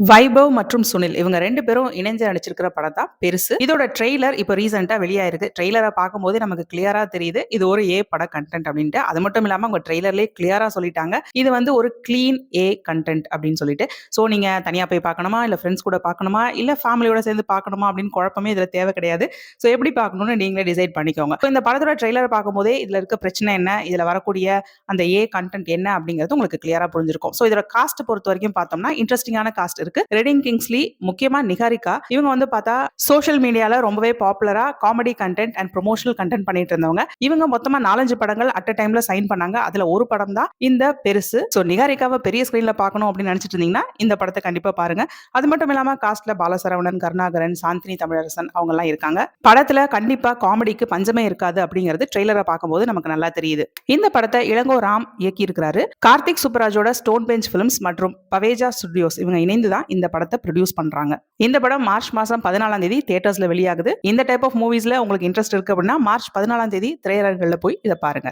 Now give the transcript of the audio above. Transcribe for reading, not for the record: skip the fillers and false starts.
வைபவ் மற்றும் சுனில் இவங்க 2 பேரும் இணைஞ்சு நடிச்சிருக்கிற படம் தான் பெருசு. இதோட ட்ரெய்லர் இப்ப ரீசென்ட்டா வெளியாயிருக்கு. ட்ரெய்லர பார்க்கும்போதே நமக்கு கிளியரா தெரியுது. இது ஒரு ஏ பட கன்டென்ட் அப்டின்ட்டு. அது மட்டும் இல்லாம அவங்க ட்ரெய்லர்லயே கிளியரா சொல்லிட்டாங்க. இது வந்து ஒரு கிளீன் ஏ கன்டென்ட் அப்டின்னு சொல்லிட்டு. சோ நீங்க தனியா போய் பார்க்கணுமா, இல்ல ஃபிரெண்ட்ஸ் கூட பார்க்கணுமா, இல்ல ஃபேமிலியோட சேர்ந்து பார்க்கணுமா அப்டின்னு குழப்பமே இதுல தேவை கிடையாது. சோ எப்படி பார்க்கணும்னு நீங்களே டிசைட் பண்ணிக்கோங்க. இப்ப இந்த படத்தோட ட்ரெய்லர் பார்க்கும்போதே இதுல இருக்க பிரச்சனை என்ன, இதுல வரக்கூடிய அந்த ஏ கன்டென்ட் என்ன அப்டிங்கிறது உங்களுக்கு கிளியரா புரிஞ்சிருக்கும். சோ இதோட காஸ்ட் பொறுத்தவரைக்கும் பார்த்தோம்னா இன்ட்ரஸ்டிங்கான காஸ்ட் இருக்கு. ரெடின் கிங்ஸ்லி, முக்கியமா நிகாரிகா, இவங்க வந்து பார்த்தா சோஷியல் மீடியால ரொம்பவே பாப்புலரா comedy content and promotional content பண்ணிட்டு இருந்தவங்க. இவங்க மொத்தமா 4-5 படங்கள் அட் அ டைம்ல சைன் பண்ணாங்க. அதுல ஒரு படம் தான் இந்த பெருசு. சோ நிகாரிகாவை பெரிய ஸ்கிரீன்ல பார்க்கணும் அப்படின்னு நினைச்சிட்டு இருந்தீங்கன்னா இந்த படத்தை கண்டிப்பா பாருங்க. அது மட்டும் இல்லாம காஸ்ட்ல பாலசரவணன், கருணாகரன், சாந்தினி தமிழரசன் அவங்க எல்லாம் இருக்காங்க. படத்துல கண்டிப்பா காமெடிக்கு பஞ்சமே இருக்காது அப்படிங்கிறது ட்ரெய்லரை பார்க்கும்போது நமக்கு நல்லா தெரியுது. இந்த படத்தை இளங்கோ ராம் இயக்கி இருக்கிறாரு. கார்த்திக் சுப்பராஜோட ஸ்டோன் பெஞ்ச் பிலிம்ஸ் மற்றும் பவேஜா ஸ்டுடியோஸ் இவங்க இணைந்து தான் இந்த படத்தை ப்ரொடியூஸ் பண்றாங்க. இந்த படம் மார்ச் மாசம் 14ஆம் தேதி தியேட்டர்ஸ்ல வெளியாகுது. இந்த டைப் ஆஃப் மூவிஸ்ல உங்களுக்கு இன்ட்ரெஸ்ட் இருக்கு அப்படின்னா மார்ச் 14ஆம் தேதி திரையரங்குகள்ல போய் இதை பாருங்க.